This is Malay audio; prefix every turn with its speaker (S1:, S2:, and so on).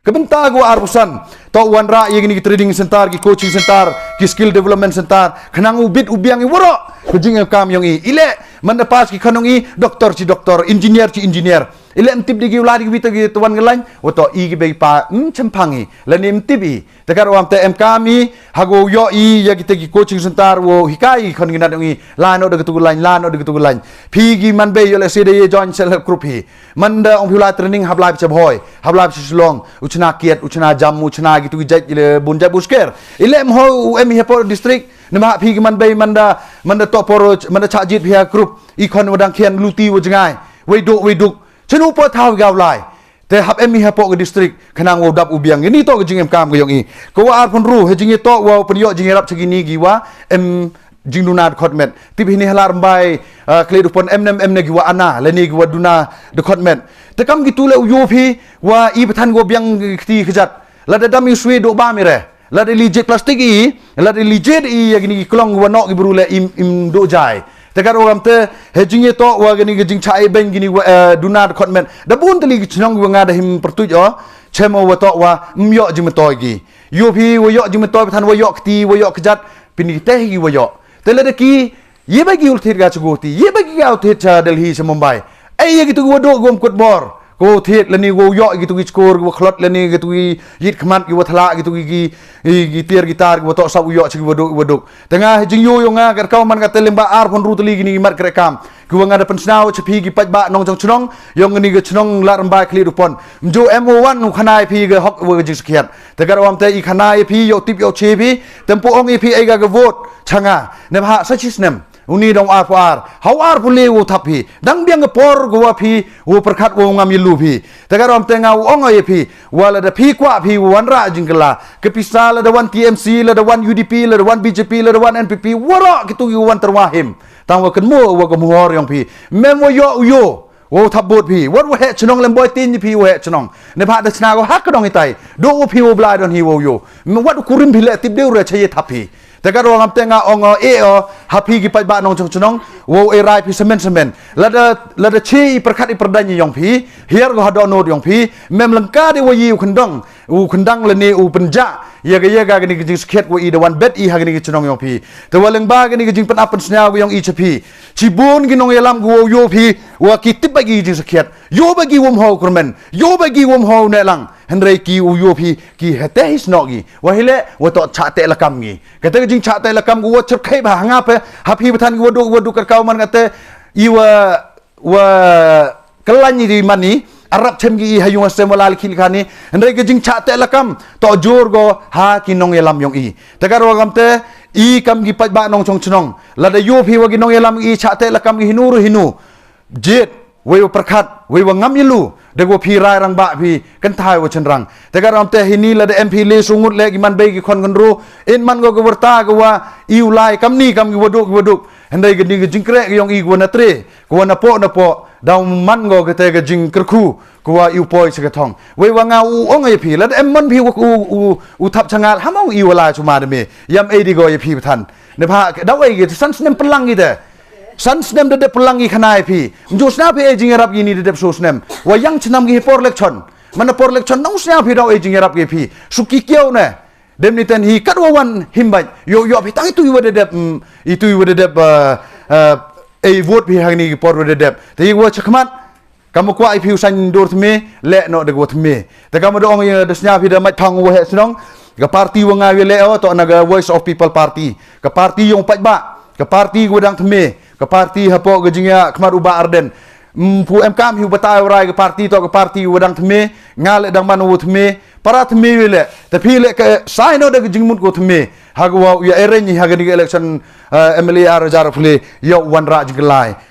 S1: Kebentar gua arbusan. Tok wan ra ye gini trading center, ki coaching center, ki skill development center. Kenang ubit ubiang i worok. Kejing kam yang i. Ile mendapas ki kanong i doktor ci doktor, engineer ci engineer. Ile mtip digi uladi ki bita ki tuan ngelan. Woto i ki bagi pa cempangi. Lani mtip i. Tekar wam TM kami hago yo i ya kita ki coaching center wo hikai kan gina dong i. Lano de ketugulan, lano de ketugulan. Pi gi man be yo le sede ye join self help group hi. Manda ong pula training hablai pecah boy, hablai pecah silong, ucna kiat, ucna jam, ucna gitu gijat ile bunjat busker. Ile mho UMI Hepo district nama pi man bay manda top poro manda chajit pihak group ikon wadang kian luti wajangai weduk cenu po tahu gawlai te hab MI Hepo ke district kenang wodap ubiang ini to jing kam ke yong i ko ar pon ru hejing to wa penyo jing rap segini giwa jing dunat khotmet tibi ni halar mbai kle dupon em giwa ana leni giwa duna de khotmet te kam gitu le uyopi wa i patan go biang ti kejat la dadam iswe do ba mire la de lijet plastik i la de lijet i gini klong wanok gi berule im do jai tekar orang te hejing to wa gini gijing chai ben gini dunat khotmet da bun teli chnong wa ngada him pertuj chemo wa to wa myo jim to gi yopi wa yo jim to patan wa yo kti wa yo kejat pini teh gi wa yo tele de ki ye bagi ulthir ga chugoti ye bagi ga ulthir cha Delhi se Mumbai ai gitu wa do gom kut bor ko thiet lani wo yo gitu gi skor go khlot lani gitu gi yit khmat gi wathala gitu gi tier gitar go to sab yo chi waduk tengah jing yo nga kar kau man ka telemba ar pon rutli gini mat krekam ku nga da pensnau chpi gi pajba nong jong chnong yong ni gi chnong lar mba kli rupon mjo mo1 nu khanai phi ge hok wo gi skhiat tegar wam te i khanai phi yo tip yo che phi tempo ong i phi ai ga vote changa ne bha sachisnem uni dong ar par hawar pule wo thapi dang biang por go phi wo perkhat wo ngam yilu phi tegar om tenga ong ai phi wala da phi kwa phi wan ra jingla ke pisa la da wan TMC la da wan UDP la da wan BJP la da wan NPP wara kitu wan terwahim tang wa kenmo wa go muhor yang phi mem wo yo wo thabot phi wat wo he chnong lemboy tin phi wo he chnong ne pha da chna go hak dong itai do wo phi wo blai don hi wo yo wat kurim phi le tip deu re chaye thapi tekar orang tengah ong happy gi pajba nong chong wo erai pi semen lada chi perkhat i perdanya yong pi hier go hado no yong pi mem lengka de wo yi khendang le ni u penja ye ga ni gi skhet wo i de wan bet i ha gi chong yong pi te waleng ba gi ni gi pen apen snya go yong i chapi chibun gi nong yelam go yo pi wa kitip bagi gi skhet yo bagi wom ho kurmen yo bagi wom ho ne lang hendrai ki u yo pi ki hete his no gi wa hile wo to cha te lakam gi kata jing cha te lakam go chep khai ba hanga pe hapi patan go wadu kar kau man kata iwa kelani di mani arab chem gi hayung asem wala khil khani hendrai ke jing cha te lakam to jor go ha ki nong yelam yong i takar wagam te i kam gi paj ba nong chong chnong la da yo pi wa gi nong yelam i cha te lakam gi hinu jet wei perkhat wei ngam yilu de go phi rai rang ba phi kan thai wo chen rang te gar am te hini la de MP le sungut le gi man be gi khon kan ru in man go werta go wa iu lai kam ni kam gi waduk handai gi ni gi jingkre gi yong i go na tre go na po daw man go ge te ge jing kerku go wa iu poi se ge thong wei wa nga u ong ai phi la de em man phi u thap changal hamong i wala chuma de me yam e di go ye phi than ne pha daw ai gi san snem pelang gi de san snem de pelangi khanai phi mjo sna phi aging rap gini de so snem wa yang chnam gi por lekchon mana por lekchon nong sna phi do aging rap gi phi suki kiau ne dem ni ten hi kadwa wan himbai yo phi tang tu yu de itu yu de e vote phi hang ni por de te wo chakmat kamu kwa i phi san dor thme le no de go thme te kamu do ong de sna phi de mai thong wo he snong ga party wa nga le to naga voice of people party ka party yong paj ba ka party go dang thme ke parti hapo ke jingya khmar uba arden pu mkam hi batai rai ke parti to ke parti wadang thme ngal dang manu thme para thme wele te phile ke sai no de jingmut ko thme hagwa ya ereni hagani election MLA ar jar phule yo wan ra jiglai